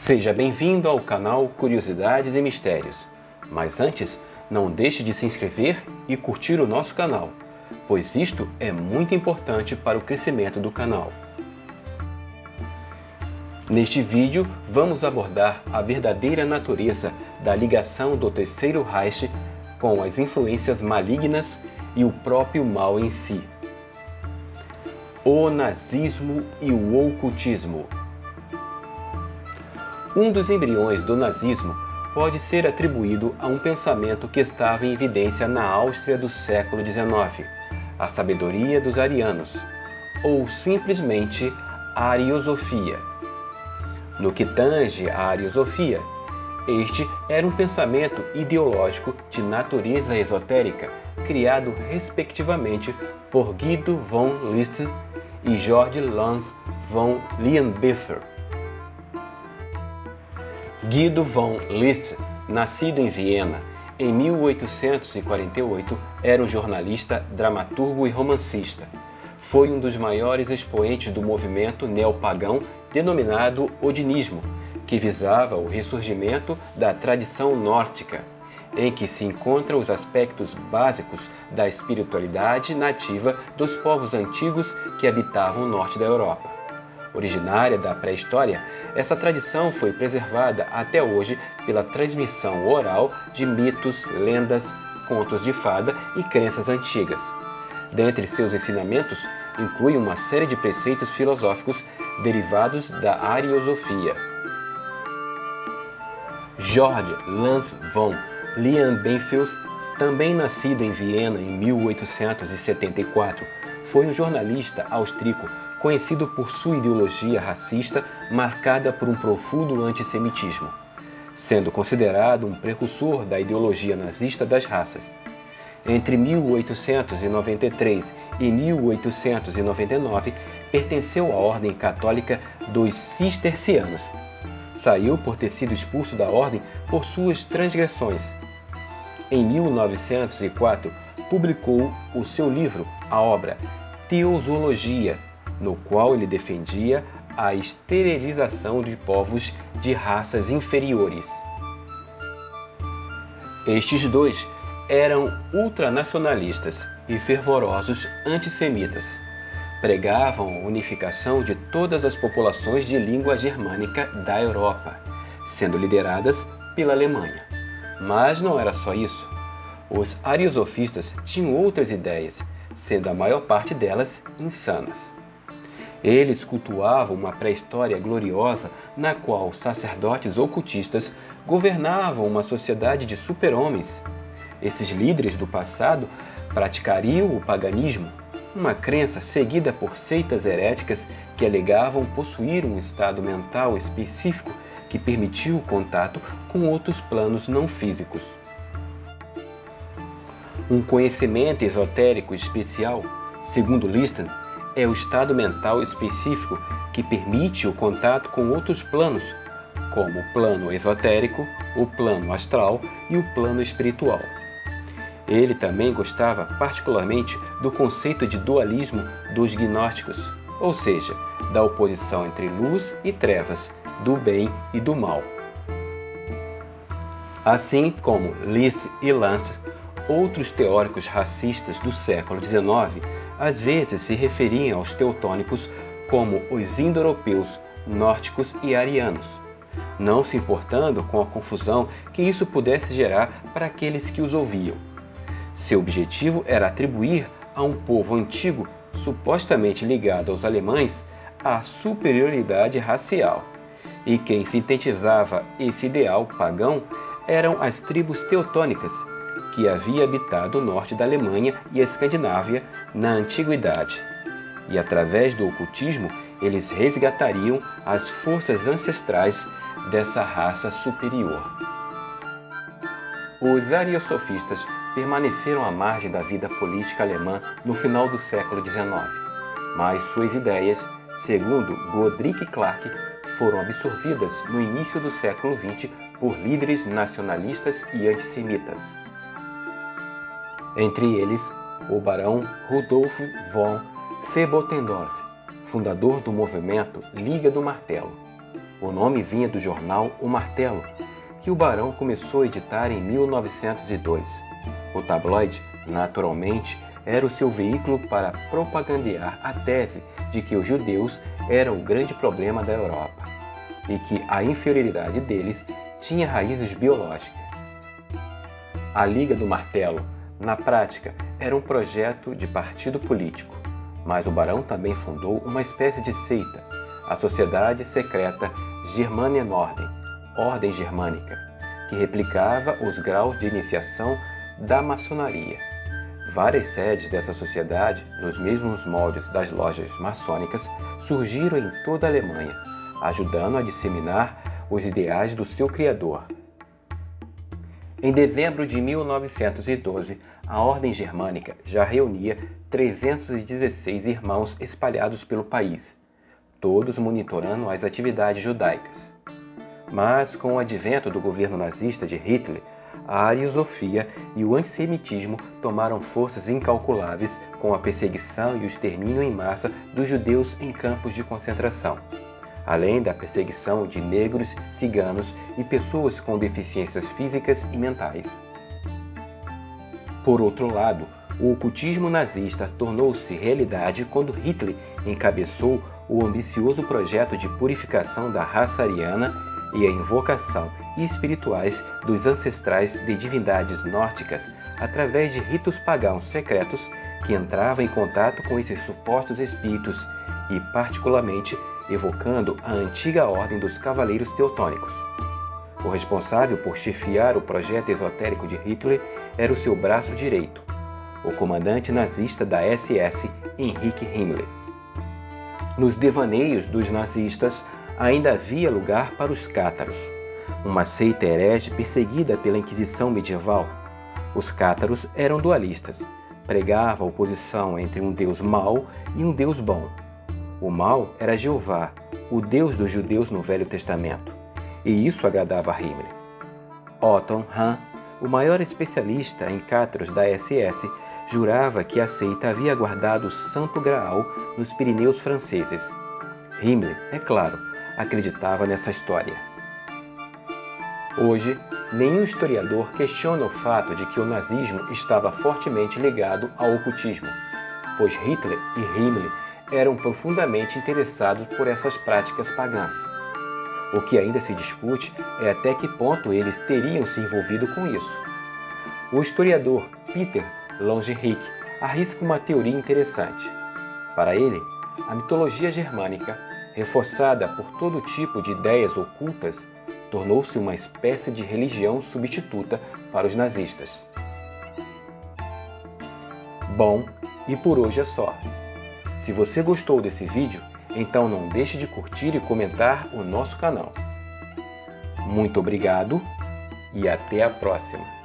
Seja bem-vindo ao canal Curiosidades e Mistérios. Mas antes, não deixe de se inscrever e curtir o nosso canal, pois isto é muito importante para o crescimento do canal. Neste vídeo, vamos abordar a verdadeira natureza da ligação do Terceiro Reich com as influências malignas e o próprio mal em si. O nazismo e o ocultismo. Um dos embriões do nazismo pode ser atribuído a um pensamento que estava em evidência na Áustria do século XIX, a sabedoria dos arianos, ou simplesmente a ariosofia. No que tange à ariosofia, este era um pensamento ideológico de natureza esotérica, criado respectivamente por Guido von List e Georg Lanz von Leonbifer. Guido von List, nascido em Viena em 1848, era um jornalista, dramaturgo e romancista. Foi um dos maiores expoentes do movimento neopagão denominado Odinismo, que visava o ressurgimento da tradição nórdica, em que se encontram os aspectos básicos da espiritualidade nativa dos povos antigos que habitavam o norte da Europa. Originária da pré-história, essa tradição foi preservada até hoje pela transmissão oral de mitos, lendas, contos de fada e crenças antigas. Dentre seus ensinamentos, inclui uma série de preceitos filosóficos derivados da ariosofia. Georg Lanz von Leonbifer, também nascido em Viena em 1874, foi um jornalista austríaco conhecido por sua ideologia racista marcada por um profundo antissemitismo, sendo considerado um precursor da ideologia nazista das raças. Entre 1893 e 1899, pertenceu à Ordem Católica dos Cistercianos. Saiu por ter sido expulso da ordem por suas transgressões. Em 1904, publicou o seu livro, a obra Teosologia, no qual ele defendia a esterilização de povos de raças inferiores. Estes dois eram ultranacionalistas e fervorosos antissemitas. Pregavam a unificação de todas as populações de língua germânica da Europa, sendo lideradas pela Alemanha. Mas não era só isso. Os ariosofistas tinham outras ideias, sendo a maior parte delas insanas. Eles cultuavam uma pré-história gloriosa na qual sacerdotes ocultistas governavam uma sociedade de super-homens. Esses líderes do passado praticariam o paganismo, uma crença seguida por seitas heréticas que alegavam possuir um estado mental específico que permitia o contato com outros planos não físicos. Um conhecimento esotérico especial, segundo Listen, é o estado mental específico que permite o contato com outros planos, como o plano esotérico, o plano astral e o plano espiritual. Ele também gostava particularmente do conceito de dualismo dos gnósticos, ou seja, da oposição entre luz e trevas, do bem e do mal. Assim como List e Lanz, outros teóricos racistas do século XIX às vezes se referiam aos teutônicos como os indo-europeus, nórdicos e arianos, não se importando com a confusão que isso pudesse gerar para aqueles que os ouviam. Seu objetivo era atribuir a um povo antigo, supostamente ligado aos alemães, a superioridade racial. E quem sintetizava esse ideal pagão eram as tribos teutônicas, que havia habitado o norte da Alemanha e a Escandinávia na antiguidade. E através do ocultismo, eles resgatariam as forças ancestrais dessa raça superior. Os ariosofistas permaneceram à margem da vida política alemã no final do século XIX, mas suas ideias, segundo Godric Clark, foram absorvidas no início do século XX por líderes nacionalistas e antissemitas. Entre eles, o barão Rudolf von Sebottendorf, fundador do movimento Liga do Martelo, O nome vinha do jornal O Martelo, que o barão começou a editar em 1902. O tabloide, naturalmente, era o seu veículo para propagandear a tese de que os judeus eram o grande problema da Europa e que a inferioridade deles tinha raízes biológicas. A Liga do Martelo, na prática, era um projeto de partido político, mas o barão também fundou uma espécie de seita, a Sociedade Secreta Germania Norden, Ordem Germânica, que replicava os graus de iniciação da maçonaria. Várias sedes dessa sociedade, nos mesmos moldes das lojas maçônicas, surgiram em toda a Alemanha, ajudando a disseminar os ideais do seu criador. Em dezembro de 1912, a Ordem Germânica já reunia 316 irmãos espalhados pelo país, todos monitorando as atividades judaicas. Mas, com o advento do governo nazista de Hitler, a ariosofia e o antissemitismo tomaram forças incalculáveis com a perseguição e o extermínio em massa dos judeus em campos de concentração, além da perseguição de negros, ciganos e pessoas com deficiências físicas e mentais. Por outro lado, o ocultismo nazista tornou-se realidade quando Hitler encabeçou o ambicioso projeto de purificação da raça ariana e a invocação espirituais dos ancestrais de divindades nórdicas através de ritos pagãos secretos que entravam em contato com esses supostos espíritos e, particularmente, evocando a antiga ordem dos Cavaleiros Teutônicos. O responsável por chefiar o projeto esotérico de Hitler era o seu braço direito, o comandante nazista da SS, Heinrich Himmler. Nos devaneios dos nazistas ainda havia lugar para os cátaros, uma seita herege perseguida pela Inquisição medieval. Os cátaros eram dualistas, pregavam a oposição entre um Deus mau e um Deus bom. O mau era Jeová, o Deus dos judeus no Velho Testamento, e isso agradava a Himmler. Otto Hahn, o maior especialista em cátaros da SS, jurava que a seita havia guardado o Santo Graal nos Pirineus franceses. Himmler, é claro, acreditava nessa história. Hoje, nenhum historiador questiona o fato de que o nazismo estava fortemente ligado ao ocultismo, pois Hitler e Himmler eram profundamente interessados por essas práticas pagãs. O que ainda se discute é até que ponto eles teriam se envolvido com isso. O historiador Peter Longerich arrisca uma teoria interessante. Para ele, a mitologia germânica, reforçada por todo tipo de ideias ocultas, tornou-se uma espécie de religião substituta para os nazistas. Bom, e por hoje é só. Se você gostou desse vídeo, então não deixe de curtir e comentar o nosso canal. Muito obrigado e até a próxima!